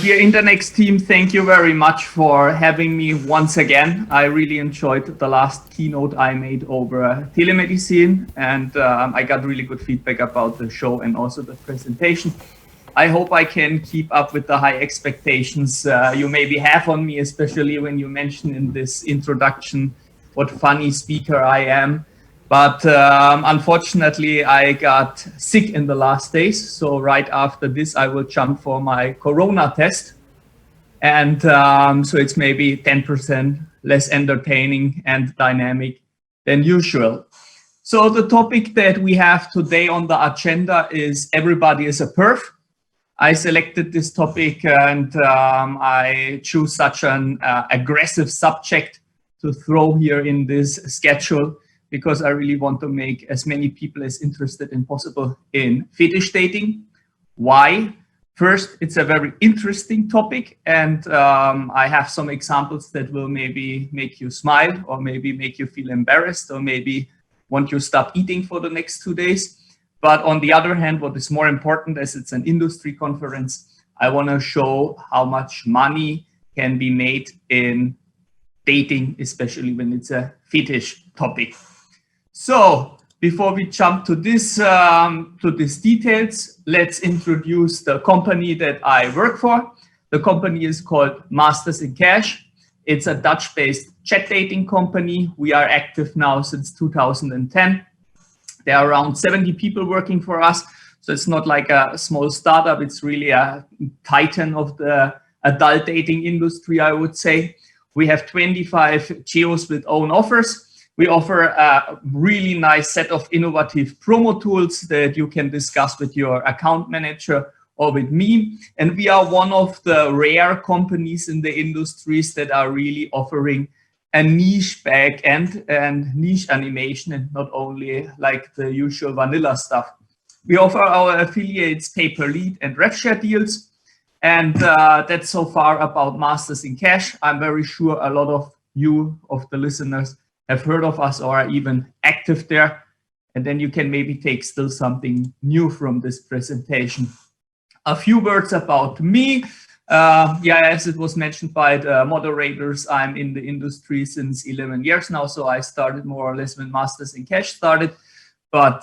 Dear interNEXT team, thank you very much for having me once again. I really enjoyed the last keynote I made over telemedicine, and I got really good feedback about the show and also the presentation. I hope I can keep up with the high expectations you maybe have on me, especially when you mention in this introduction what funny speaker I am. But unfortunately, I got sick in the last days. So right after this, I will jump for my corona test. And so it's maybe 10% less entertaining and dynamic than usual. So the topic that we have today on the agenda is everybody is a perv. I selected this topic and I choose such an aggressive subject to throw here in this schedule, because I really want to make as many people as interested as possible in fetish dating. Why? First, it's a very interesting topic, and I have some examples that will maybe make you smile, or maybe make you feel embarrassed, or maybe want you to stop eating for the next 2 days. But on the other hand, what is more important, as it's an industry conference, I want to show how much money can be made in dating, especially when it's a fetish topic. So before we jump to these details, let's introduce the company that I work for. The company is called Masters in Cash. It's a Dutch-based chat dating company. We are active now since 2010. There are around 70 people working for us. So it's not like a small startup. It's really a titan of the adult dating industry, I would say. We have 25 geos with own offers. We offer a really nice set of innovative promo tools that you can discuss with your account manager or with me. And we are one of the rare companies in the industries that are really offering a niche back end and niche animation, and not only like the usual vanilla stuff. We offer our affiliates pay-per-lead and rev share deals. And that's so far about Masters in Cash. I'm very sure a lot of you, of the listeners, have heard of us or are even active there. And then you can maybe take still something new from this presentation. A few words about me. As it was mentioned by the moderators, I'm in the industry since 11 years now. So I started more or less when Masters in Cash started, but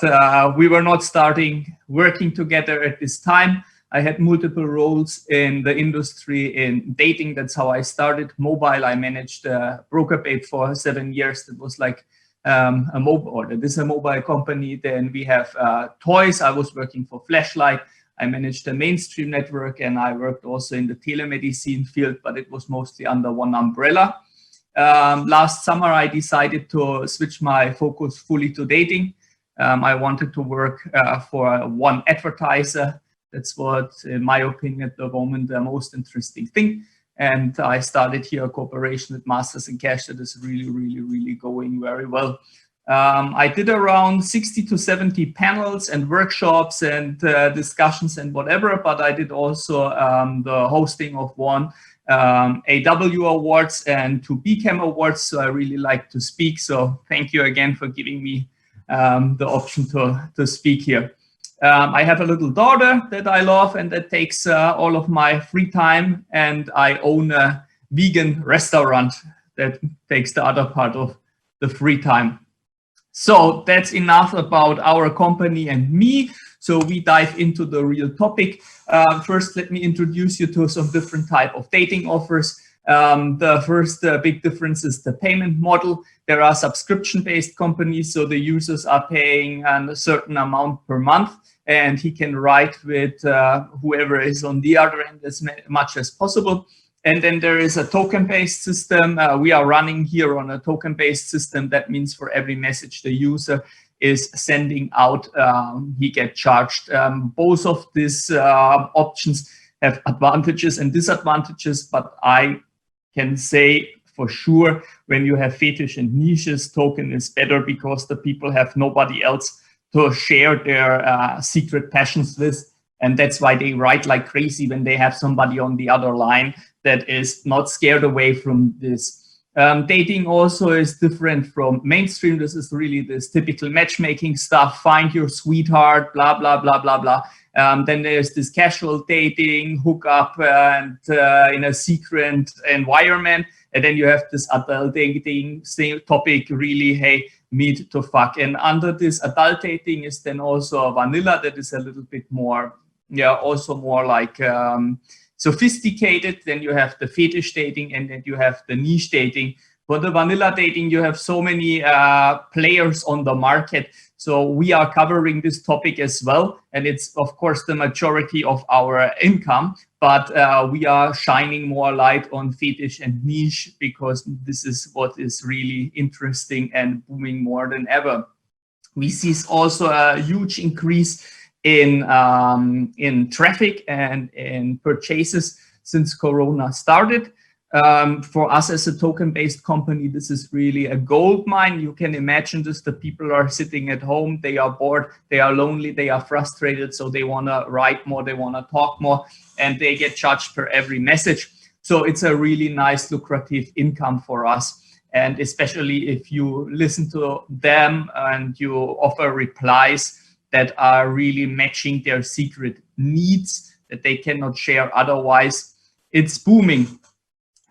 we were not starting working together at this time. I had multiple roles in the industry in dating. That's how I started. Mobile, I managed BrokerBait for 7 years. That was like a mobile company. Then we have toys. I was working for Flashlight. I managed a mainstream network, and I worked also in the telemedicine field, but it was mostly under one umbrella. Last summer, I decided to switch my focus fully to dating. I wanted to work for one advertiser. That's what, in my opinion, at the moment, the most interesting thing. And I started here a cooperation with Masters in Cash that is really going very well. I did around 60 to 70 panels and workshops and discussions and whatever, but I did also the hosting of one AW Awards and 2 BCAM Awards. So I really like to speak. So thank you again for giving me the option to speak here. I have a little daughter that I love and that takes all of my free time, and I own a vegan restaurant that takes the other part of the free time. So that's enough about our company and me. So we dive into the real topic. First, let me introduce you to some different type of dating offers. The first big difference is the payment model. There are subscription-based companies, so the users are paying a certain amount per month, and he can write with whoever is on the other end as much as possible. And then there is a token-based system. We are running here on a token-based system. That means for every message the user is sending out, he gets charged. Both of these options have advantages and disadvantages, but I can say for sure when you have fetish and niches, token is better because the people have nobody else to share their secret passions with. And that's why they write like crazy when they have somebody on the other line that is not scared away from this. Dating also is different from mainstream. This is really this typical matchmaking stuff. Find your sweetheart, blah, blah, blah, blah, blah. Then there's this casual dating, hookup, and in a secret environment. And then you have this adult dating topic, really, hey, meet to fuck. And under this adult dating is then also vanilla, that is a little bit more, also more like sophisticated. Then you have the fetish dating, and then you have the niche dating. For the vanilla dating, you have so many players on the market. So we are covering this topic as well. And it's, of course, the majority of our income. But we are shining more light on fetish and niche because this is what is really interesting and booming more than ever. We see also a huge increase in traffic and in purchases since Corona started. For us as a token-based company, this is really a gold mine. You can imagine this, the people are sitting at home, they are bored, they are lonely, they are frustrated, so they want to write more, they want to talk more, and they get charged per every message. So it's a really nice, lucrative income for us. And especially if you listen to them and you offer replies that are really matching their secret needs that they cannot share otherwise, it's booming.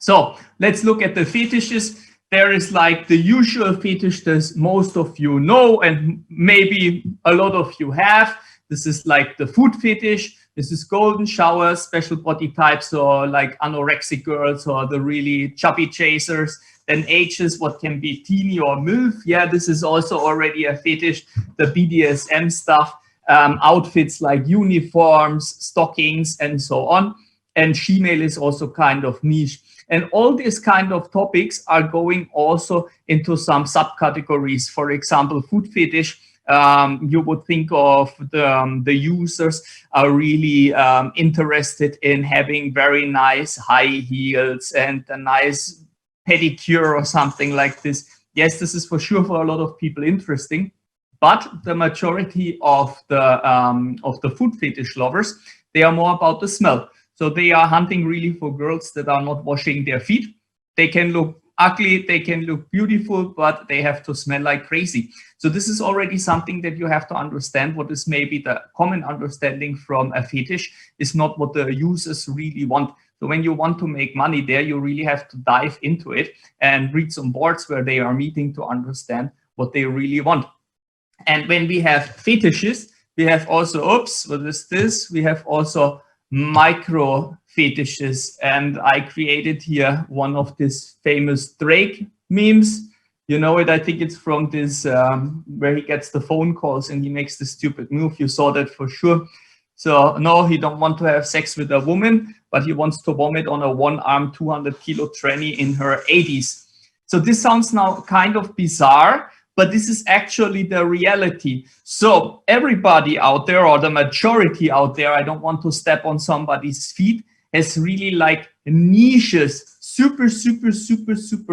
So let's look at the fetishes. There is like the usual fetish that most of you know, and maybe a lot of you have. This is like the food fetish. This is golden showers, special body types, or like anorexic girls, or the really chubby chasers. Then ages, what can be teeny or MILF. Yeah, this is also already a fetish. The BDSM stuff, outfits like uniforms, stockings, and so on. And she-male is also kind of niche. And all these kind of topics are going also into some subcategories. For example, food fetish, you would think of the users are really interested in having very nice high heels and a nice pedicure or something like this. Yes, this is for sure for a lot of people interesting, but the majority of the food fetish lovers, they are more about the smell. So they are hunting really for girls that are not washing their feet. They can look ugly, they can look beautiful, but they have to smell like crazy. So this is already something that you have to understand. What is maybe the common understanding from a fetish is not what the users really want. So when you want to make money there, you really have to dive into it and read some boards where they are meeting to understand what they really want. And when we have fetishes, we have also, oops, what is this? We have also micro fetishes, and I created here one of these famous Drake memes. You know it, I think it's from this where he gets the phone calls and he makes the stupid move. You saw that for sure. So no, he don't want to have sex with a woman, but he wants to vomit on a one-armed 200-kilo tranny in her 80s. So this sounds now kind of bizarre, but this is actually the reality. So everybody out there, or the majority out there, I don't want to step on somebody's feet, has really like niches, super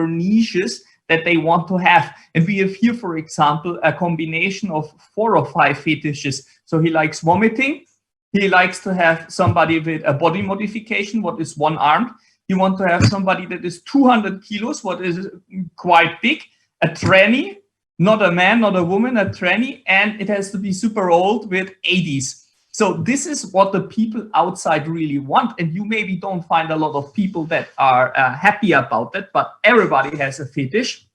niches that they want to have. And we have here, for example, a combination of 4 or 5 fetishes. So he likes vomiting. He likes to have somebody with a body modification, what is one-armed. He wants to have somebody that is 200 kilos, what is quite big, a tranny. Not a man, not a woman, a tranny, and it has to be super old with 80s. So this is what the people outside really want. And you maybe don't find a lot of people that are happy about that, but everybody has a fetish,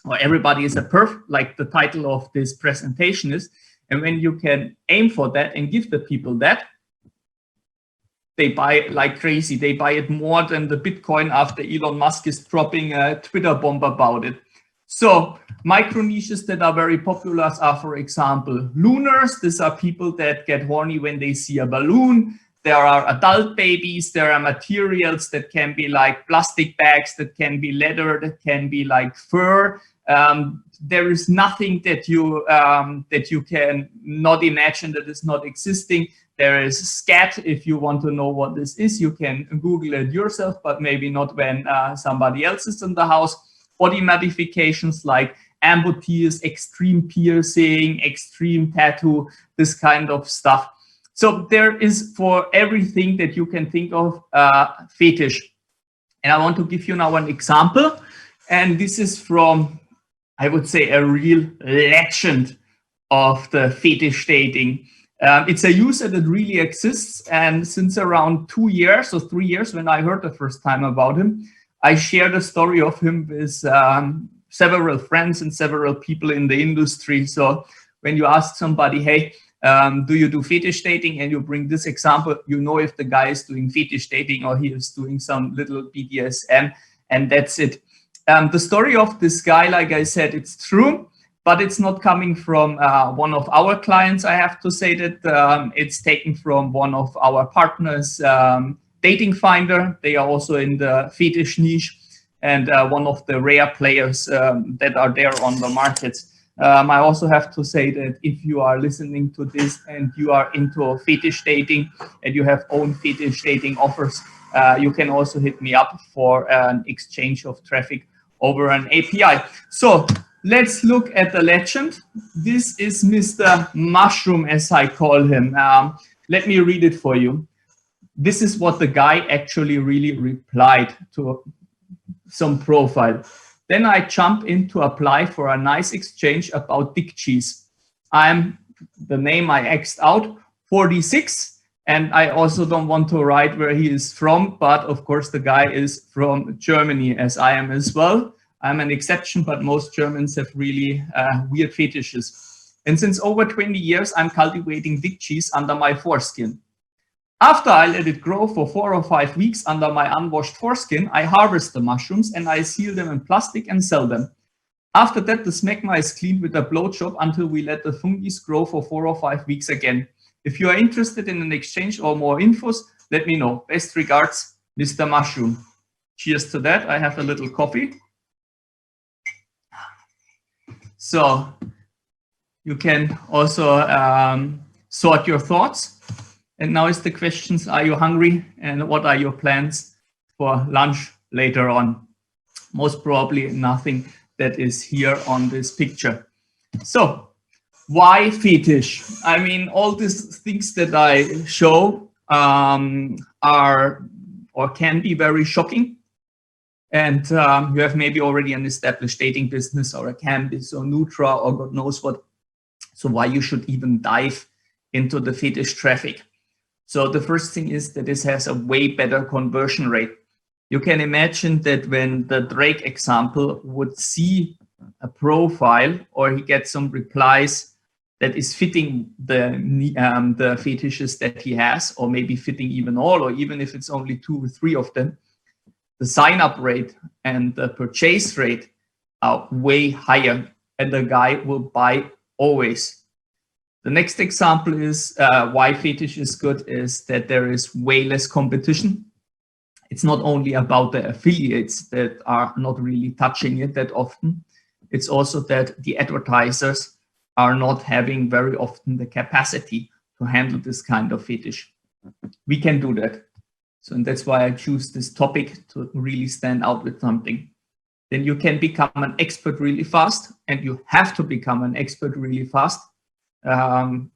or everybody is a perv, like the title of this presentation is. And when you can aim for that and give the people that, they buy it like crazy. They buy it more than the Bitcoin after Elon Musk is dropping a Twitter bomb about it. So micro niches that are very popular are, for example, lunars. These are people that get horny when they see a balloon. There are adult babies. There are materials that can be like plastic bags, that can be leather, that can be like fur. There is nothing that you can not imagine that is not existing. There is scat. If you want to know what this is, you can Google it yourself, but maybe not when somebody else is in the house. Body modifications like amputees, extreme piercing, extreme tattoo, this kind of stuff. So there is for everything that you can think of fetish. And I want to give you now an example. And this is from, I would say, a real legend of the fetish dating. It's a user that really exists, and since around 2 years or 3 years, when I heard the first time about him, I shared a story of him with several friends and several people in the industry. So when you ask somebody, hey, do you do fetish dating, and you bring this example, you know if the guy is doing fetish dating or he is doing some little BDSM, and that's it. The story of this guy, like I said, it's true, but it's not coming from one of our clients. I have to say that it's taken from one of our partners, Dating Finder. They are also in the fetish niche, and one of the rare players that are there on the market. I also have to say that if you are listening to this and you are into fetish dating and you have own fetish dating offers, you can also hit me up for an exchange of traffic over an API. So let's look at the legend. This is Mr. Mushroom, as I call him. Let me read it for you. This is what the guy actually really replied to some profile. Then I jump in to apply for a nice exchange about dick cheese. I'm the name I X'd out, 46. And I also don't want to write where he is from, but of course the guy is from Germany, as I am as well. I'm an exception, but most Germans have really weird fetishes. And since over 20 years, I'm cultivating dick cheese under my foreskin. After I let it grow for 4 or 5 weeks under my unwashed foreskin, I harvest the mushrooms and I seal them in plastic and sell them. After that, the smegma is cleaned with a blowjob until we let the fungi grow for 4 or 5 weeks again. If you are interested in an exchange or more infos, let me know. Best regards, Mr. Mushroom. Cheers to that. I have a little coffee. So you can also sort your thoughts. And now is the questions, are you hungry? And what are your plans for lunch later on? Most probably nothing that is here on this picture. So why fetish? I mean, all these things that I show are or can be very shocking. And you have maybe already an established dating business or a Cambis or Nutra or God knows what. So why you should even dive into the fetish traffic? So the first thing is that this has a way better conversion rate. You can imagine that when the Drake example would see a profile or he gets some replies that is fitting the fetishes that he has, or maybe fitting even all, or even if it's only 2 or 3 of them, the sign-up rate and the purchase rate are way higher, and the guy will buy always. The next example is why fetish is good is that there is way less competition. It's not only about the affiliates that are not really touching it that often. It's also that the advertisers are not having very often the capacity to handle this kind of fetish. We can do that. So, and that's why I choose this topic to really stand out with something. Then you can become an expert really fast, and you have to become an expert really fast.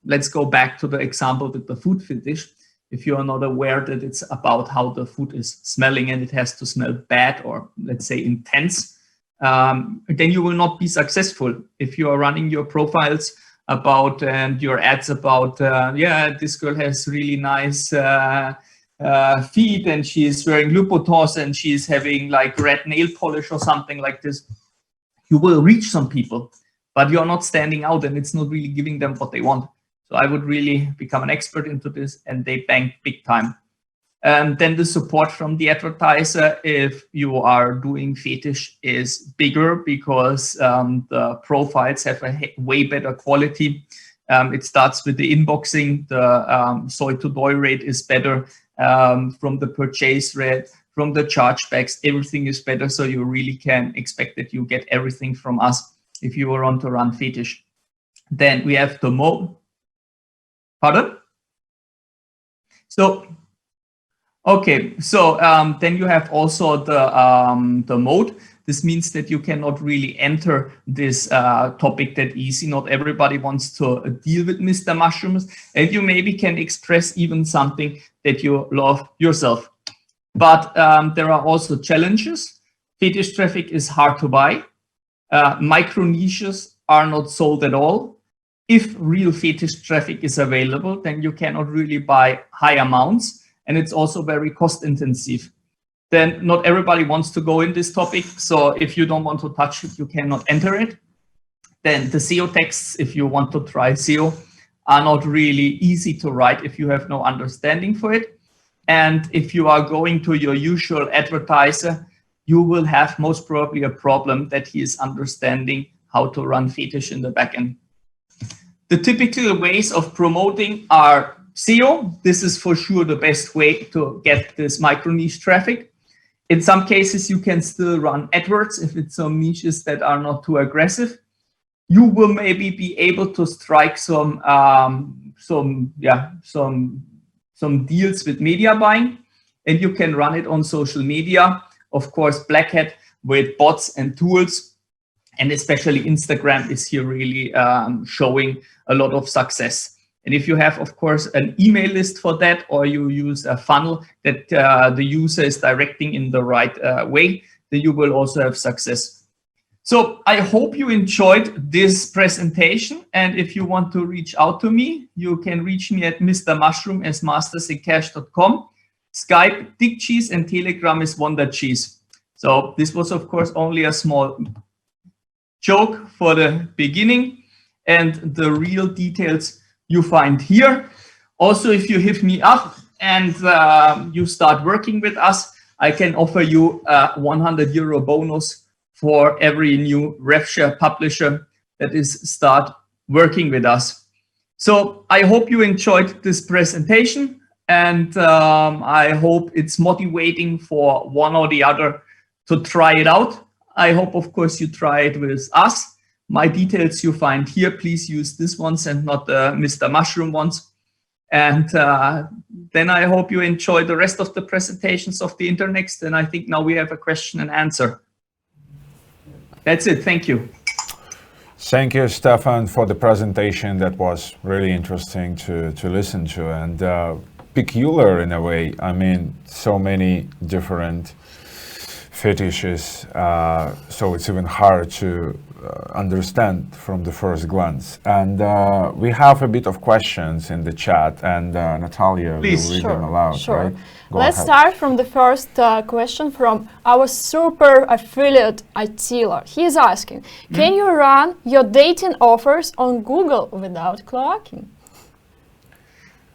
Let's go back to the example with the food fetish. If you are not aware that it's about how the food is smelling and it has to smell bad or let's say intense, then you will not be successful. If you are running your profiles about and your ads about, yeah, this girl has really nice feet and she's wearing Louboutins and she's having like red nail polish or something like this, you will reach some people. But you're not standing out and it's not really giving them what they want. So I would really become an expert into this, and they bank big time. Then the support from the advertiser, if you are doing fetish, is bigger because the profiles have a way better quality. It starts with the inboxing, the soy to doy rate is better, from the purchase rate, from the chargebacks, everything is better. So you really can expect that you get everything from us if you want to run fetish. Then we have the mode. Pardon? So, okay. So then you have also the mode. This means that you cannot really enter this topic that easy. Not everybody wants to deal with Mr. Mushrooms, and you maybe can express even something that you love yourself. But there are also challenges. Fetish traffic is hard to buy. Micro niches are not sold at all. if real fetish traffic is available, then you cannot really buy high amounts, and it's also very cost intensive. Then not everybody wants to go in this topic, so if you don't want to touch it, you cannot enter it. Then the SEO texts, if you want to try SEO, are not really easy to write if you have no understanding for it. And if you are going to your usual advertiser, you will have most probably a problem that he is understanding how to run fetish in the backend. The typical ways of promoting are SEO. This is for sure the best way to get this micro niche traffic. In some cases, you can still run AdWords if it's some niches that are not too aggressive. You will maybe be able to strike some deals with media buying, and you can run it on social media. Of course, Black Hat with bots and tools, and especially Instagram is here really showing a lot of success. And if you have, of course, an email list for that, or you use a funnel that the user is directing in the right way, then you will also have success. So I hope you enjoyed this presentation. And if you want to reach out to me, you can reach me at mrmushroom@mastersincash.com. Skype, DickCheese, and Telegram is WonderCheese. So this was, of course, only a small joke for the beginning, and the real details you find here. Also, if you hit me up and you start working with us, I can offer you a €100 bonus for every new RevShare publisher that is start working with us. So I hope you enjoyed this presentation, and I hope it's motivating for one or the other to try it out. I hope, of course, you try it with us. My details you find here. Please use these ones and not the Mr. Mushroom ones. And then I hope you enjoy the rest of the presentations of the interNEXT. And I think now we have a question and answer. That's it. Thank you. Thank you, Stefan, for the presentation. That was really interesting to listen to, and peculiar in a way. I mean, so many different fetishes, so it's even hard to understand from the first glance. And we have a bit of questions in the chat, and Natalia will read them aloud. Sure. Right? Let's start from the first question from our super affiliate Attila. He is asking, can you run your dating offers on Google without clocking?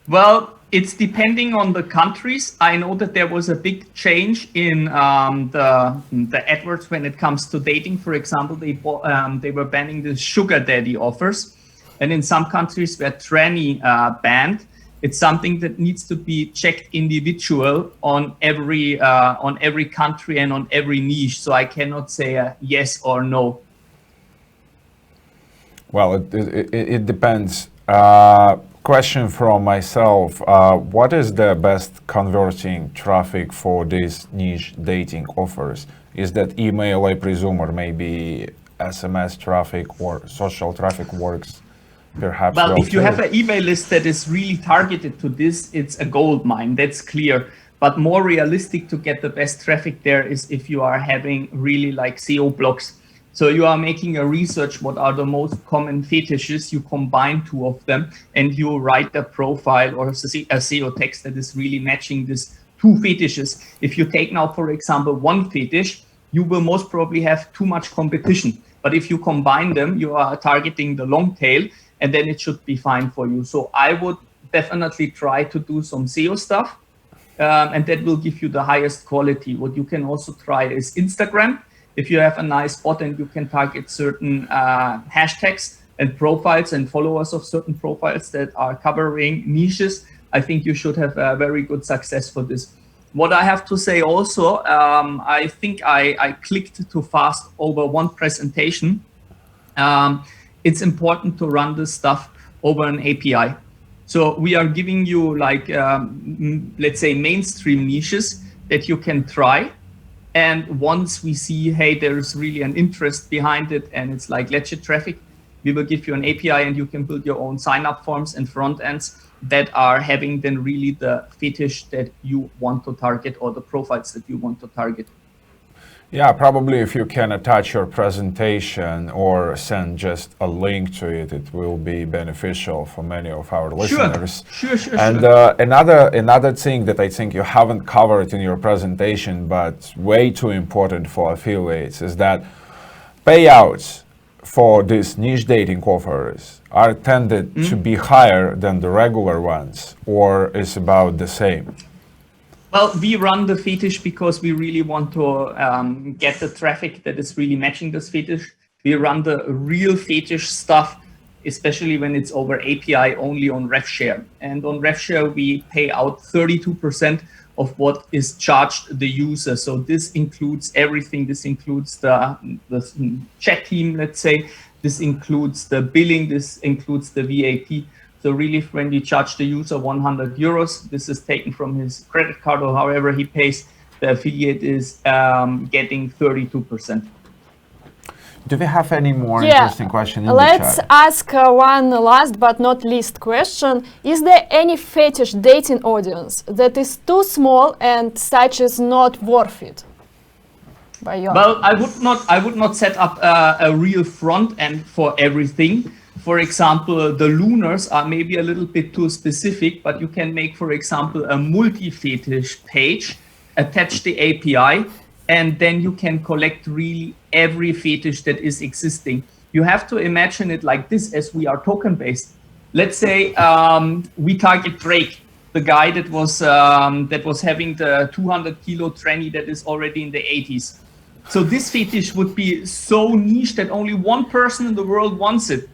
Well, it's depending on the countries. I know that there was a big change in the AdWords when it comes to dating. For example, they were banning the sugar daddy offers. And in some countries where tranny banned, it's something that needs to be checked individual on every country and on every niche. So I cannot say a yes or no. Well, it depends. Question from myself, what is the best converting traffic for these niche dating offers? Is that email, I presume, or maybe SMS traffic or social traffic works perhaps? Well, if you have an email list that is really targeted to this, it's a gold mine, that's clear. But more realistic to get the best traffic there is if you are having really like SEO blocks. So you are making a research, what are the most common fetishes, you combine two of them, and you write a profile or a SEO text that is really matching these two fetishes. If you take now, for example, one fetish, you will most probably have too much competition. But if you combine them, you are targeting the long tail, and then it should be fine for you. So I would definitely try to do some SEO stuff, and that will give you the highest quality. What you can also try is Instagram. If you have a nice bot and you can target certain hashtags and profiles and followers of certain profiles that are covering niches, I think you should have a very good success for this. What I have to say also, I think I clicked too fast over one presentation. It's important to run this stuff over an API. So we are giving you like, let's say, mainstream niches that you can try. And once we see, hey, there's really an interest behind it and it's like legit traffic, we will give you an API and you can build your own sign-up forms and front ends that are having then really the fetish that you want to target or the profiles that you want to target. Yeah, probably if you can attach your presentation or send just a link to it, it will be beneficial for many of our listeners. Sure. And another thing that I think you haven't covered in your presentation, but way too important for affiliates, is that payouts for these niche dating offers are tended to be higher than the regular ones, or is about the same? Well, we run the fetish because we really want to get the traffic that is really matching this fetish. We run the real fetish stuff, especially when it's over API, only on RevShare. And on RevShare, we pay out 32% of what is charged the user. So this includes everything. This includes the chat team, let's say. This includes the billing. This includes the VAT. So really, when you charge the user 100 euros, this is taken from his credit card or however he pays, the affiliate is getting 32%. Do we have any more interesting questions in the Let's chat? ask one last but not least question. Is there any fetish dating audience that is too small and such is not worth it? Well, I would not set up a real front end for everything. For example, the lunars are maybe a little bit too specific, but you can make, for example, a multi-fetish page, attach the API, and then you can collect really every fetish that is existing. You have to imagine it like this, as we are token-based. Let's say we target Drake, the guy that was having the 200 kilo tranny that is already in the 80s. So this fetish would be so niche that only one person in the world wants it.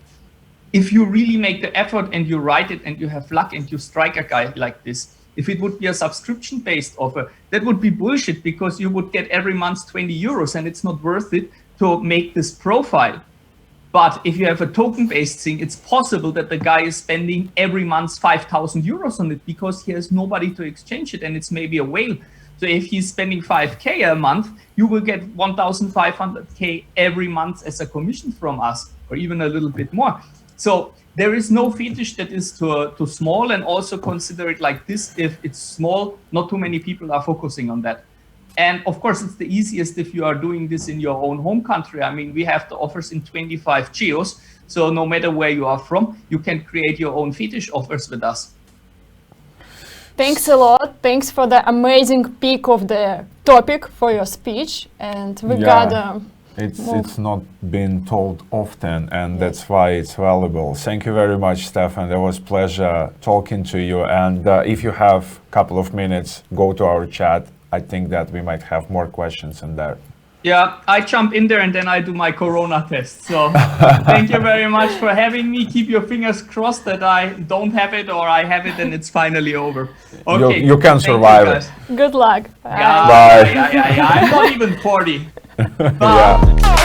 If you really make the effort and you write it and you have luck and you strike a guy like this, if it would be a subscription-based offer, that would be bullshit, because you would get every month 20 euros and it's not worth it to make this profile. But if you have a token-based thing, it's possible that the guy is spending every month 5,000 euros on it because he has nobody to exchange it, and it's maybe a whale. So if he's spending 5K a month, you will get 1,500K every month as a commission from us, or even a little bit more. So there is no fetish that is too small, and also consider it like this: if it's small, not too many people are focusing on that. And of course, it's the easiest if you are doing this in your own home country. I mean, we have the offers in 25 geos. So no matter where you are from, you can create your own fetish offers with us. Thanks a lot. Thanks for the amazing pick of the topic for your speech. And we got it's not been told often, and that's why it's valuable. Thank you very much, Stefan. It was a pleasure talking to you. And if you have a couple of minutes, go to our chat. I think that we might have more questions in there. Yeah, I jump in there and then I do my corona test. So thank you very much for having me. Keep your fingers crossed that I don't have it, or I have it and it's finally over. Okay, you can survive it. good luck. Bye. Yeah. I'm not even 40. Bye. Yeah.